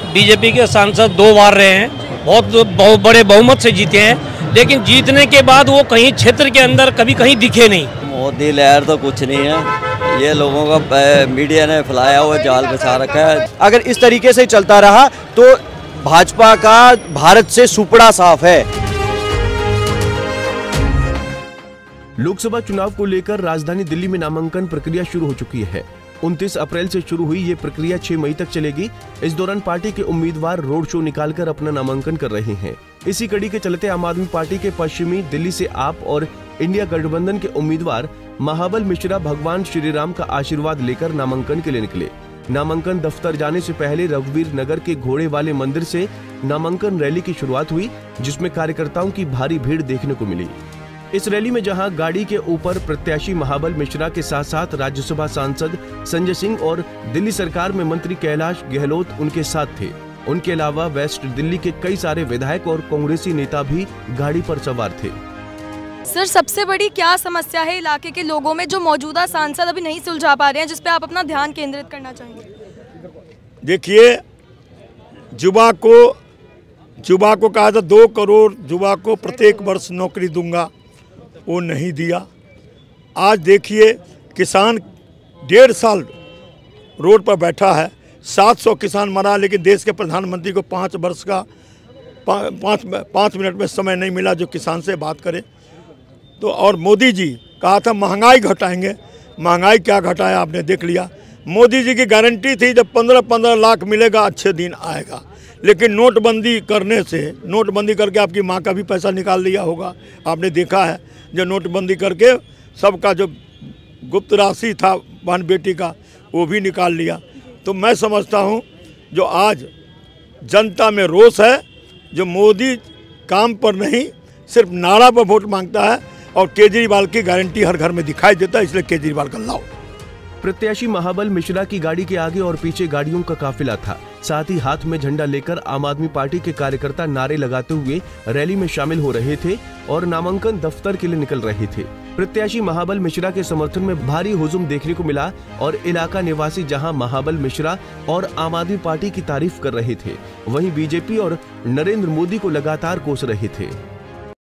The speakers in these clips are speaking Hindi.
बीजेपी के सांसद 2 बार रहे हैं, बहुत बड़े बहुमत से जीते हैं, लेकिन जीतने के बाद वो कहीं क्षेत्र के अंदर कभी कहीं दिखे नहीं। मोदी लहर तो कुछ नहीं है, ये लोगों का मीडिया ने फैलाया हुआ जाल बिछा रखा है। अगर इस तरीके से चलता रहा तो भाजपा का भारत से सुपड़ा साफ है। लोकसभा चुनाव को लेकर राजधानी दिल्ली में नामांकन प्रक्रिया शुरू हो चुकी है। 29 अप्रैल से शुरू हुई ये प्रक्रिया 6 मई तक चलेगी। इस दौरान पार्टी के उम्मीदवार रोड शो निकालकर अपना नामांकन कर रहे हैं। इसी कड़ी के चलते आम आदमी पार्टी के पश्चिमी दिल्ली से आप और इंडिया गठबंधन के उम्मीदवार महाबल मिश्रा भगवान श्री राम का आशीर्वाद लेकर नामांकन के लिए निकले। नामांकन दफ्तर जाने से पहले रघुवीर नगर के घोड़े वाले मंदिर से नामांकन रैली की शुरुआत हुई, जिसमें कार्यकर्ताओं की भारी भीड़ देखने को मिली। इस रैली में जहां गाड़ी के ऊपर प्रत्याशी महाबल मिश्रा के साथ साथ राज्यसभा सांसद संजय सिंह और दिल्ली सरकार में मंत्री कैलाश गहलोत उनके साथ थे। उनके अलावा वेस्ट दिल्ली के कई सारे विधायक और कांग्रेसी नेता भी गाड़ी पर सवार थे। सर, सबसे बड़ी क्या समस्या है इलाके के लोगों में जो मौजूदा सांसद अभी नहीं सुलझा पा रहे हैं, जिस पे आप अपना ध्यान केंद्रित करना चाहेंगे? देखिए, युवा को कहा था 2 करोड़ युवा को प्रत्येक वर्ष नौकरी दूंगा, वो नहीं दिया। आज देखिए, किसान 1.5 साल रोड पर बैठा है, 700 किसान मरा, लेकिन देश के प्रधानमंत्री को 5 वर्ष का 5 मिनट में समय नहीं मिला जो किसान से बात करे। तो और मोदी जी कहा था महंगाई घटाएंगे, महंगाई क्या घटाया आपने देख लिया। मोदी जी की गारंटी थी जब 15-15 लाख मिलेगा अच्छे दिन आएगा, लेकिन नोटबंदी करने से, नोटबंदी करके आपकी माँ का भी पैसा निकाल लिया होगा, आपने देखा है। जो नोटबंदी करके सबका जो गुप्त राशि था बहन बेटी का वो भी निकाल लिया। तो मैं समझता हूँ जो आज जनता में रोष है, जो मोदी काम पर नहीं सिर्फ नारा पर वोट मांगता है, और केजरीवाल की गारंटी हर घर में दिखाई देता है, इसलिए केजरीवाल का लाओ। प्रत्याशी महाबल मिश्रा की गाड़ी के आगे और पीछे गाड़ियों का काफिला था। साथ ही हाथ में झंडा लेकर आम आदमी पार्टी के कार्यकर्ता नारे लगाते हुए रैली में शामिल हो रहे थे और नामांकन दफ्तर के लिए निकल रहे थे। प्रत्याशी महाबल मिश्रा के समर्थन में भारी हुजूम देखने को मिला और इलाका निवासी जहां महाबल मिश्रा और आम आदमी पार्टी की तारीफ कर रहे थे, वहीं बीजेपी और नरेंद्र मोदी को लगातार कोस रहे थे।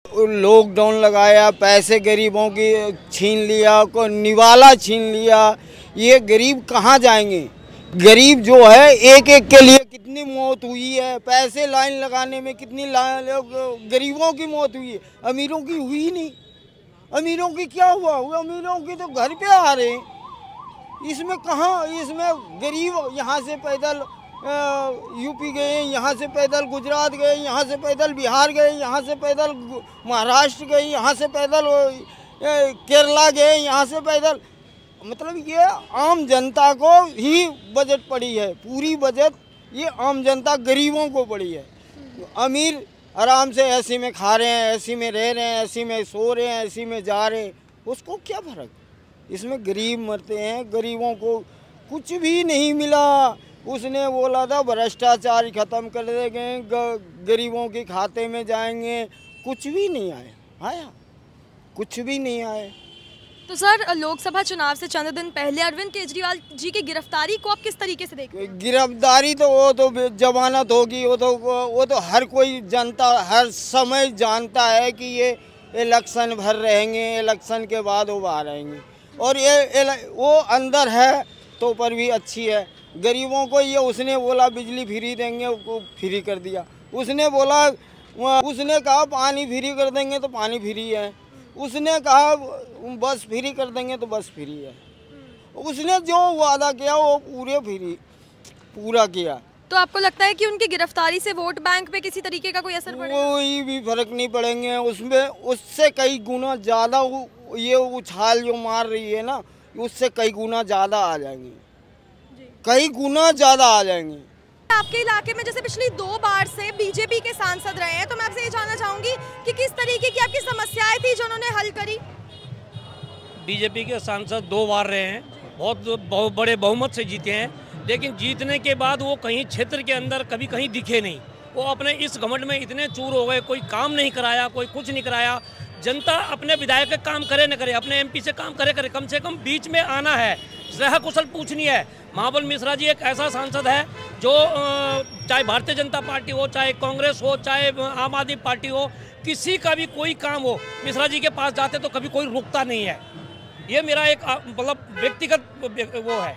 लॉकडाउन लगाया, पैसे गरीबों की छीन लिया, को निवाला छीन लिया, ये गरीब कहाँ जाएंगे? गरीब जो है एक एक के लिए कितनी मौत हुई है, पैसे लाइन लगाने में कितनी गरीबों की मौत हुई है, अमीरों की हुई नहीं। अमीरों की क्या हुआ? अमीरों की तो घर पे आ रहे हैं। इसमें कहाँ, इसमें गरीब यहाँ से पैदल यूपी गए, यहाँ से पैदल गुजरात गए, यहाँ से पैदल बिहार गए, यहाँ से पैदल महाराष्ट्र गए, यहाँ से पैदल केरला गए, यहाँ से पैदल, मतलब ये आम जनता को ही बजट पड़ी है। पूरी बजट ये आम जनता गरीबों को पड़ी है। अमीर आराम से एसी में खा रहे हैं, एसी में रह रहे हैं, एसी में सो रहे हैं, एसी में जा रहे हैं, उसको क्या फर्क? इसमें गरीब मरते हैं, गरीबों को कुछ भी नहीं मिला। उसने बोला था भ्रष्टाचार खत्म कर देंगे, गरीबों के खाते में जाएंगे, कुछ भी नहीं आया, कुछ भी नहीं आए। तो सर, लोकसभा चुनाव से चंद दिन पहले अरविंद केजरीवाल जी की गिरफ्तारी को आप किस तरीके से देखते हैं? गिरफ्तारी तो वो तो जमानत होगी, वो तो हर कोई जनता हर समय जानता है कि ये इलेक्शन भर रहेंगे, इलेक्शन के बाद वो बाहर आएंगे, और ये वो अंदर है तो पर भी अच्छी है। गरीबों को ये उसने बोला बिजली फ्री देंगे, वो फ्री कर दिया। उसने बोला, उसने कहा पानी फ्री कर देंगे तो पानी फ्री है। उसने कहा बस फ्री कर देंगे तो बस फ्री है। उसने जो वादा किया वो पूरा किया। तो आपको लगता है कि उनकी गिरफ्तारी से वोट बैंक पे किसी तरीके का कोई असर पड़ेगा? कोई भी फर्क नहीं पड़ेंगे उसमें। उससे कई गुना ज़्यादा ये उछाल जो मार रही है ना, उससे कई गुना ज़्यादा आ जाएंगे, कई गुना ज़्यादा आ जाएंगे। आपके इलाके में जैसे पिछली 2 बार से बीजेपी के सांसद रहे हैं, तो मैं आपसे ये जानना चाहूंगी कि किस तरीके की आपकी समस्याएं थी जो उन्होंने हल करी? बीजेपी के सांसद 2 बार रहे हैं, बहुत बड़े बहुमत से जीते हैं, लेकिन जीतने के बाद वो कहीं क्षेत्र के अंदर कभी कहीं दिखे नहीं। वो अपने इस घमंड में इतने चूर हो गए, कोई काम नहीं कराया, कोई कुछ नहीं कराया। जनता अपने विधायक का काम करे न करे, अपने एमपी से काम करे, कम से कम बीच में आना है। सह कुशल पूछनी है। महाबल मिश्रा जी एक ऐसा सांसद है जो चाहे भारतीय जनता पार्टी हो, चाहे कांग्रेस हो, चाहे आम आदमी पार्टी हो, किसी का भी कोई काम हो, मिश्रा जी के पास जाते तो कभी कोई रुकता नहीं है। ये मेरा एक मतलब व्यक्तिगत वो है।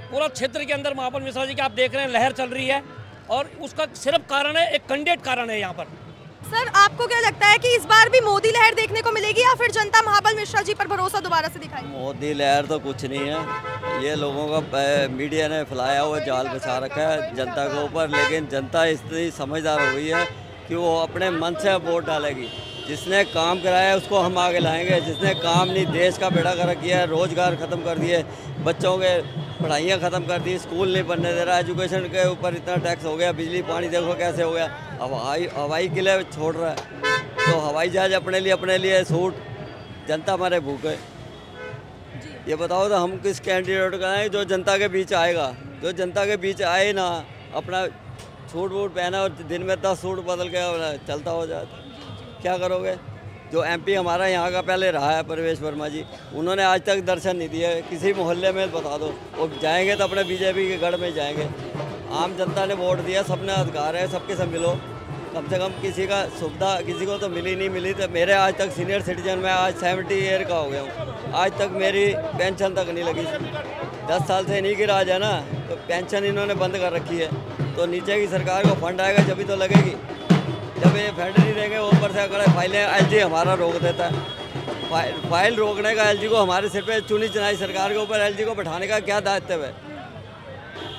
पूरा क्षेत्र के अंदर महाबल मिश्रा जी की आप देख रहे हैं लहर चल रही है, और उसका सिर्फ कारण है, एक कैंडिडेट कारण है यहाँ पर। सर, आपको क्या लगता है कि इस बार भी मोदी लहर देखने को मिलेगी या फिर जनता महाबल मिश्रा जी पर भरोसा दोबारा से दिखाएगी? मोदी लहर तो कुछ नहीं है, ये लोगों का मीडिया ने फैलाया हुआ जाल बिछा रखा है जनता के ऊपर। लेकिन जनता इतनी समझदार हो गई है कि वो अपने मन से वोट डालेगी। जिसने काम कराया उसको हम आगे लाएंगे, जिसने काम नहीं, देश का बेड़ा गर्क किया है, रोजगार ख़त्म कर दिए, बच्चों के पढ़ाइयाँ ख़त्म कर दी, स्कूल नहीं बनने दे रहा, एजुकेशन के ऊपर इतना टैक्स हो गया, बिजली पानी देखो कैसे हो गया, हवाई किले छोड़ रहा है, तो हवाई जहाज अपने लिए सूट, जनता हमारे भूखे। ये बताओ तो हम किस कैंडिडेट का है जो जनता के बीच आएगा? जो जनता के बीच आए ना, अपना सूट वूट पहना और दिन में 10 सूट बदल के चलता हो जाए, क्या करोगे? जो एमपी हमारा यहाँ का पहले रहा है प्रवेश वर्मा जी, उन्होंने आज तक दर्शन नहीं दिए किसी मोहल्ले में। बता दो, वो जाएंगे तो अपने बीजेपी के गढ़ में जाएंगे। आम जनता ने वोट दिया, सबने अधिकार है, सबके सब मिलो, कम से कम किसी का सुविधा किसी को तो मिली नहीं मिली। तो मेरे आज तक सीनियर सिटीजन में आज 70 ईयर का हो गया हूँ, आज तक मेरी पेंशन तक नहीं लगी। 10 साल से इन्हीं की राज है ना, तो पेंशन इन्होंने बंद कर रखी है। तो नीचे की सरकार को फंड आएगा जब तो लगेगी, जब ये फंड नहीं देंगे ऊपर से अगर फाइलें एलजी हमारा रोक देता है। फाइल रोकने का एलजी को हमारे सिर पे चुनी चुनाई सरकार के ऊपर एलजी को बैठाने का क्या दायित्व है?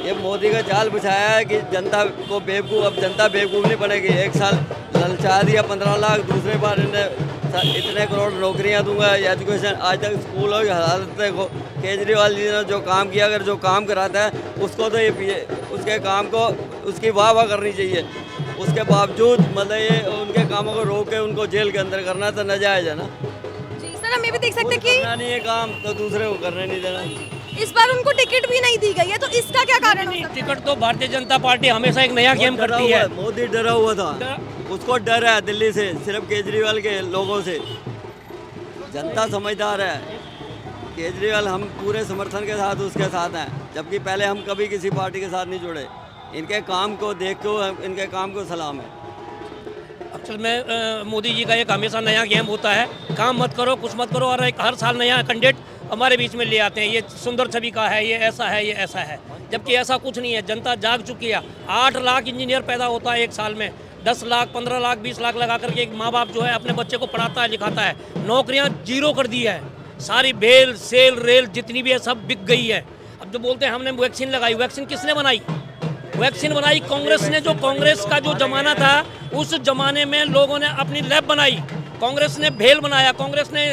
ये मोदी का जाल बिछाया है कि जनता को बेवकूफ़, अब जनता बेवकूफ़ नहीं बनेगी। एक साल ललचा दिया 15 लाख, दूसरे बार इन्हें इतने करोड़ नौकरियां दूंगा, एजुकेशन, आज तक स्कूलों की हालत देखो। केजरीवाल जी ने जो काम किया, अगर जो काम कराता है उसको तो ये उसके काम को उसकी वाह करनी चाहिए। उसके बावजूद मतलब ये उनके कामों को रोक के उनको जेल के अंदर करना तो नाजायज है ना। जी सर, हम ये भी देख सकते हैं कि नहीं ये काम तो दूसरे को करने नहीं देना। इस बार उनको टिकट भी नहीं दी गई है, तो इसका क्या कारण है? टिकट तो भारतीय जनता पार्टी हमेशा एक नया गेम करती है। मोदी डरा हुआ था, उसको डर है दिल्ली से, सिर्फ केजरीवाल के लोगों से। जनता समझदार है, केजरीवाल हम पूरे समर्थन के साथ उसके साथ हैं, जबकि पहले हम कभी किसी पार्टी के साथ नहीं जुड़े। इनके काम को देख के इनके काम को सलाम है। असल में मोदी जी का एक हमेशा नया गेम होता है, काम मत करो, कुछ मत करो, और एक हर साल नया कैंडिडेट हमारे बीच में ले आते हैं। ये सुंदर छवि का है, ये ऐसा है, ये ऐसा है, जबकि ऐसा कुछ नहीं है। जनता जाग चुकी है। 8 लाख इंजीनियर पैदा होता है एक साल में, 10 लाख 15 लाख 20 लाख लगा करके एक माँ बाप जो है अपने बच्चे को पढ़ाता है लिखाता है। नौकरियाँ जीरो कर दी है, सारी बेल सेल रेल जितनी भी है सब बिक गई है। अब जो बोलते हैं हमने वैक्सीन लगाई, वैक्सीन किसने बनाई? वैक्सीन बनाई कांग्रेस ने। जो कांग्रेस का जो जमाना था उस जमाने में लोगों ने अपनी लैब बनाई, कांग्रेस ने भेल बनाया, कांग्रेस ने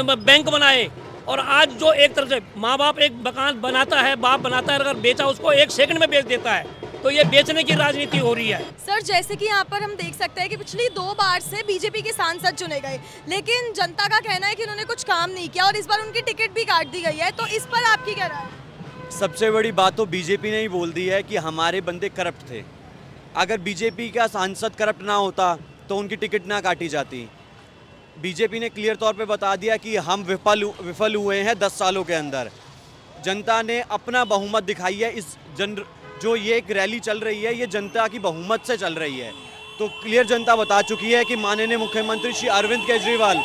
बैंक बनाए। और आज जो एक तरफ से माँ बाप एक मकान बनाता है, बाप बनाता है, अगर बेचा उसको 1 सेकंड में बेच देता है, तो ये बेचने की राजनीति हो रही है। सर, जैसे कि यहाँ पर हम देख सकते हैं कि पिछली 2 बार से बीजेपी के सांसद चुने गए, लेकिन जनता का कहना है कि उन्होंने कुछ काम नहीं किया और इस बार उनकी टिकट भी काट दी गई है, तो इस पर आपकी क्या राय है? सबसे बड़ी बात तो बीजेपी ने ही बोल दी है कि हमारे बंदे करप्ट थे। अगर बीजेपी का सांसद करप्ट ना होता तो उनकी टिकट ना काटी जाती। बीजेपी ने क्लियर तौर पे बता दिया कि हम विफल हुए हैं 10 सालों के अंदर। जनता ने अपना बहुमत दिखाई है। जो ये एक रैली चल रही है, ये जनता की बहुमत से चल रही है। तो क्लियर जनता बता चुकी है कि माननीय मुख्यमंत्री श्री अरविंद केजरीवाल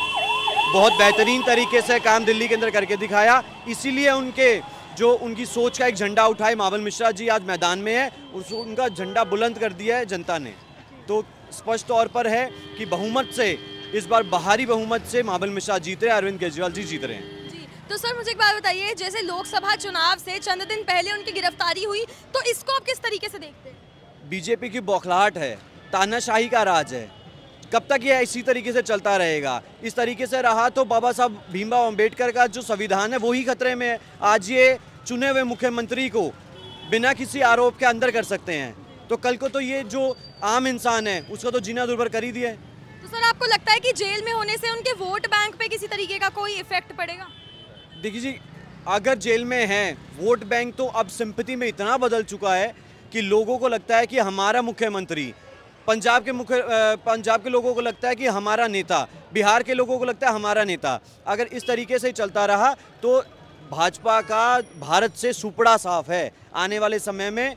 बहुत बेहतरीन तरीके से काम दिल्ली के अंदर करके दिखाया। इसीलिए उनकी सोच का एक झंडा उठाए महाबल मिश्रा जी आज मैदान में है, उनका झंडा बुलंद कर दिया है जनता ने। तो स्पष्ट तौर पर है कि बहुमत से, इस बार बाहरी बहुमत से महाबल मिश्रा जीत रहे हैं, अरविंद केजरीवाल जी जीत रहे हैं। जी, तो सर मुझे एक बात बताइए, जैसे लोकसभा चुनाव से चंद दिन पहले उनकी गिरफ्तारी हुई, तो इसको आप किस तरीके से देखते हैं? बीजेपी की बौखलाहट है, तानाशाही का राज है। कब तक ये इसी तरीके से चलता रहेगा? इस तरीके से रहा तो बाबा साहब भीमराव अम्बेडकर का जो संविधान है वो ही खतरे में है। आज ये चुने हुए मुख्यमंत्री को बिना किसी आरोप के अंदर कर सकते हैं, तो कल को तो ये जो आम इंसान है उसका तो जीना दुर्भर कर ही दिया है। तो सर आपको लगता है कि जेल में होने से उनके वोट बैंक पे किसी तरीके का कोई इफेक्ट पड़ेगा? देखिए जी, अगर जेल में हैं, वोट बैंक तो अब सिंपैथी में इतना बदल चुका है कि लोगों को लगता है कि हमारा मुख्यमंत्री, पंजाब के लोगों को लगता है कि हमारा नेता, बिहार के लोगों को लगता है हमारा नेता। अगर इस तरीके से चलता रहा तो भाजपा का भारत से सुपड़ा साफ है, आने वाले समय में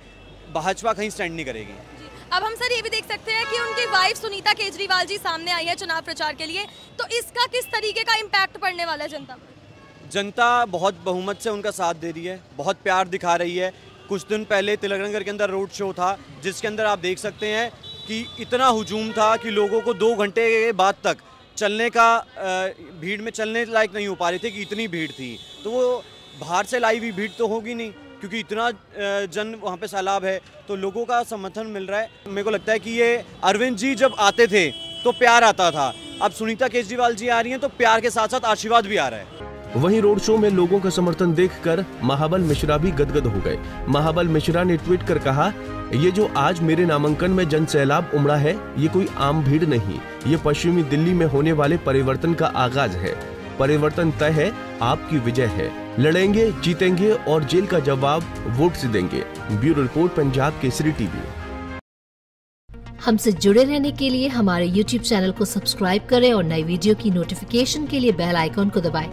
भाजपा कहीं स्टैंड नहीं करेगी। अब हम सर ये भी देख सकते हैं कि उनकी वाइफ सुनीता केजरीवाल जी सामने आई है चुनाव प्रचार के लिए, तो इसका किस तरीके का इम्पैक्ट पड़ने वाला है जनता पर? जनता बहुत बहुमत से उनका साथ दे रही है, बहुत प्यार दिखा रही है। कुछ दिन पहले तिलकनगर के अंदर रोड शो था, जिसके अंदर आप देख सकते हैं कि इतना हुजूम था कि लोगों को 2 घंटे के बाद तक चलने का भीड़ में चलने लायक नहीं हो पा रहे थे कि इतनी भीड़ थी। तो वो बाहर से लाई हुई भीड़ तो होगी नहीं, क्योंकि इतना जन वहाँ पे सैलाब है, तो लोगों का समर्थन मिल रहा है। मेरे को लगता है कि ये अरविंद जी जब आते थे तो प्यार आता था, अब सुनीता केजरीवाल जी आ रही हैं तो प्यार के साथ साथ आशीर्वाद भी आ रहा है। वहीं रोड शो में लोगों का समर्थन देखकर महाबल मिश्रा भी गदगद हो गए। महाबल मिश्रा ने ट्वीट कर कहा, ये जो आज मेरे नामांकन में जन सैलाब उमड़ा है, ये कोई आम भीड़ नहीं, ये पश्चिमी दिल्ली में होने वाले परिवर्तन का आगाज है। परिवर्तन तय है, आपकी विजय है। लड़ेंगे, जीतेंगे और जेल का जवाब वोट से देंगे। Bureau report, Punjab Kesari TV. हमसे जुड़े रहने के लिए हमारे YouTube चैनल को सब्सक्राइब करें और नई वीडियो की नोटिफिकेशन के लिए बेल आइकॉन को दबाएं।